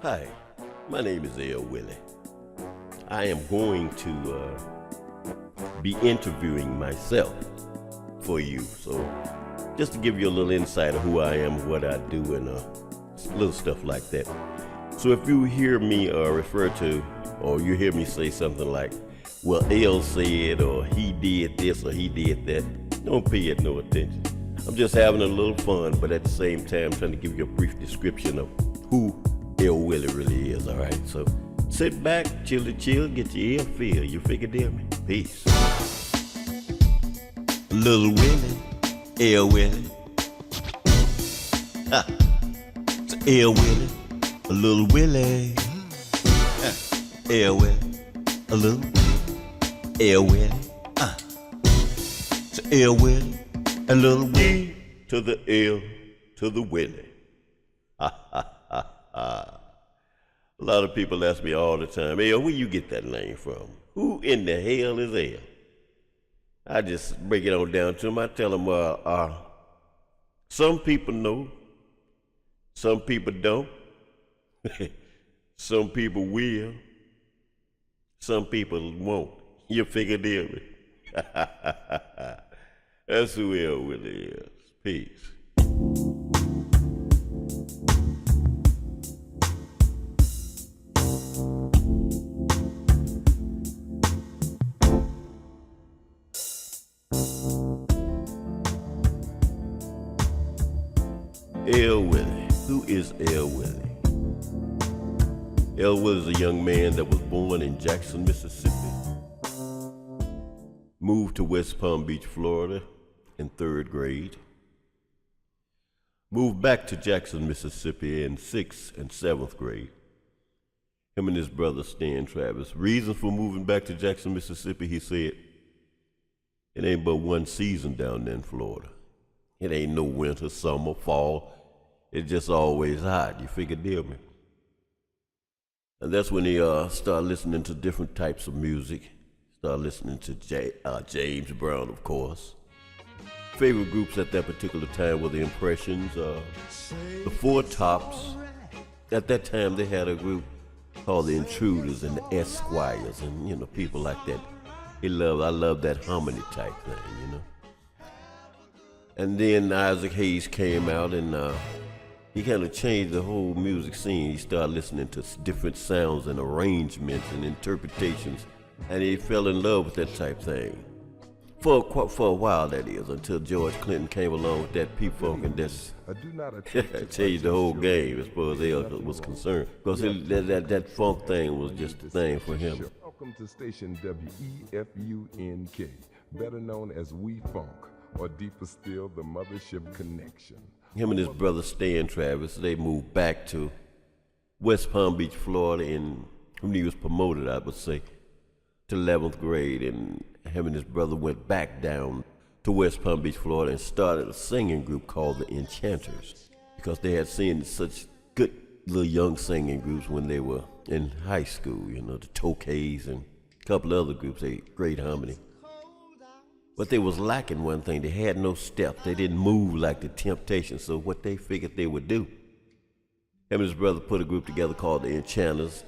Hi, my name is El Willie. I am going to be interviewing myself for you. So, just to give you a little insight of who I am, what I do, and little stuff like that. So, if you hear me refer to, or you hear me say something like, well, El said, or he did this, or he did that, don't pay it no attention. I'm just having a little fun, but at the same time, trying to give you a brief description of who El Willie really is, all right? So sit back, chill, get your ear feel. You figure deal me? Peace. Little Willie, El Willie. Ha. It's El Willie, a little Willie. Ha. El Willie, a little El Willie. It's El Willie, a little Willie. To the L, to the Willie. Ha ha ha ha. A lot of people ask me all the time, "Hey, where you get that name from? Who in the hell is El?" I just break it on down to them. I tell them, some people know, some people don't, some people will, some people won't. You figure deal with it. That's who El really is. Peace. El Willie. Who is El Willie? El Willie is a young man that was born in Jackson, Mississippi. Moved to West Palm Beach, Florida in 3rd grade. Moved back to Jackson, Mississippi in 6th and 7th grade. Him and his brother Stan Travis. Reason for moving back to Jackson, Mississippi, he said, it ain't but one season down there in Florida. It ain't no winter, summer, fall. It's just always hot. You figure deal me? And that's when he started listening to different types of music. Started listening to James Brown, of course. Favorite groups at that particular time were the Impressions, the Four Tops. At that time, they had a group called the Intruders and the Esquires, and people like that. I love that harmony type thing, And then Isaac Hayes came out, and he kind of changed the whole music scene. He started listening to different sounds and arrangements and interpretations, and he fell in love with that type thing. For a while, that is, until George Clinton came along with that P-Funk, and that's changed the whole game as far as El was concerned. Because that funk thing was just the thing for him. Welcome to station WEFUNK, better known as We Funk, or deeper still, the Mothership Connection. Him and his brother Stan Travis, they moved back to West Palm Beach, Florida, when he was promoted, I would say, to 11th grade, and him and his brother went back down to West Palm Beach, Florida, and started a singing group called the Enchanters, because they had seen such good little young singing groups when they were in high school, the Tokays and a couple of other groups, they great harmony. But they was lacking one thing. They had no step. They didn't move like the Temptations. So what they figured they would do, him and his brother put a group together called the Enchanters.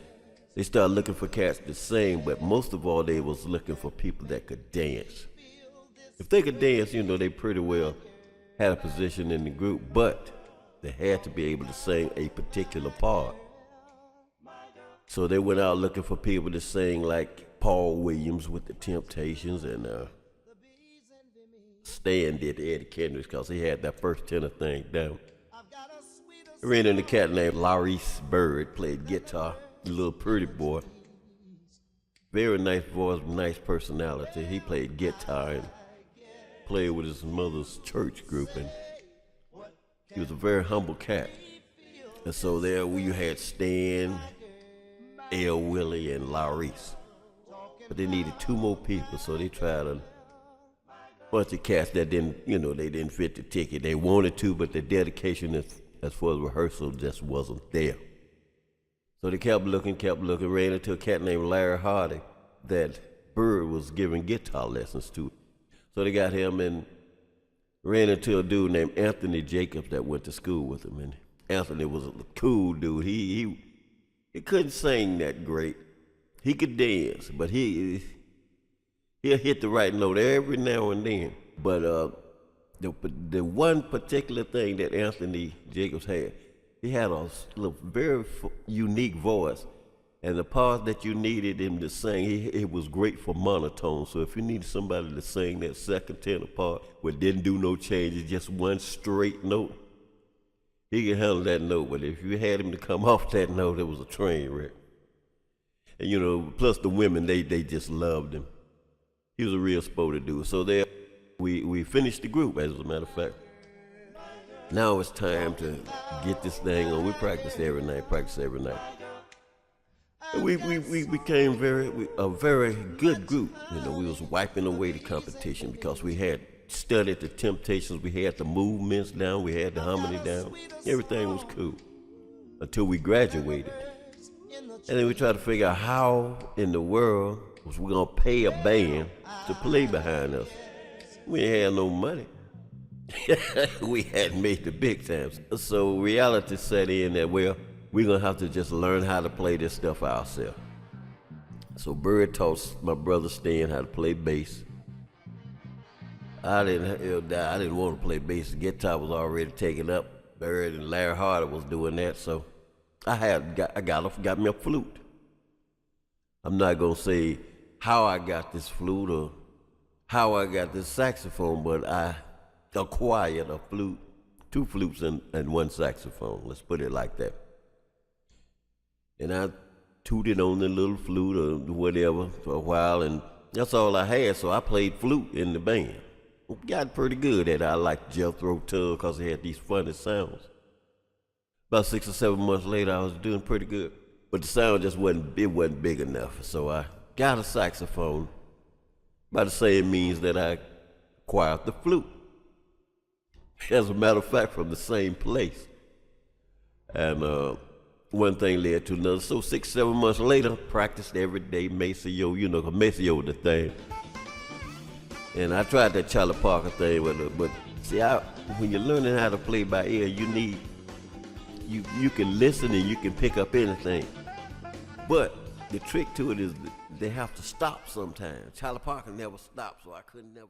They started looking for cats to sing, but most of all, they was looking for people that could dance. If they could dance, they pretty well had a position in the group, but they had to be able to sing a particular part. So they went out looking for people to sing like Paul Williams with the Temptations, and Stan did Eddie Kendricks because he had that first tenor thing down. I ran into a cat named Laurice Bird, played guitar, a little pretty boy. Very nice voice, nice personality. He played guitar and played with his mother's church group, and he was a very humble cat. And so there you had Stan, El Willie, and Laurice. But they needed 2 more people, so they tried a bunch of cats that didn't, they didn't fit the ticket. They wanted to, but the dedication as far as rehearsal just wasn't there. So they kept looking, ran into a cat named Larry Hardy that Bird was giving guitar lessons to. So they got him and ran into a dude named Anthony Jacobs that went to school with him. And Anthony was a cool dude. He He couldn't sing that great. He could dance, but he'll hit the right note every now and then. But the one particular thing that Anthony Jacobs had, he had a very unique voice. And the part that you needed him to sing, it was great for monotone. So if you needed somebody to sing that second tenor part where didn't do no changes, just one straight note, he could handle that note. But if you had him to come off that note, it was a train wreck. And you know, plus the women, they just loved him. He was a real sporty dude. So there, we finished the group, as a matter of fact. Now it's time to get this thing on. We practice every night. And we became a very good group. You know, we was wiping away the competition because we had studied the Temptations, we had the movements down, we had the harmony down. Everything was cool until we graduated. And then we tried to figure out how in the world was we gonna pay a band to play behind us. We ain't had no money. We hadn't made the big times. So reality set in that, well, we're gonna have to just learn how to play this stuff ourselves. So Bird taught my brother Stan how to play bass. I didn't want to play bass. The guitar was already taken up. Bird and Larry Harder was doing that, so I got me a flute. I'm not gonna say how I got this flute or how I got this saxophone, but I acquired a flute, 2 flutes and 1 saxophone. Let's put it like that. And I tooted on the little flute or whatever for a while, and that's all I had, so I played flute in the band. Got pretty good at it. I liked Jethro Tull because he had these funny sounds. About 6 or 7 months later, I was doing pretty good. But the sound just wasn't big enough, so I got a saxophone by the same means that I acquired the flute. As a matter of fact, from the same place. And one thing led to another. So 6, 7 months later, practiced every day, Maceo, you know, Maceo was the thing. And I tried that Charlie Parker thing with it, but see, when you're learning how to play by ear, you can listen and you can pick up anything. But the trick to it is they have to stop sometimes. Charlie Parker never stopped, so I couldn't never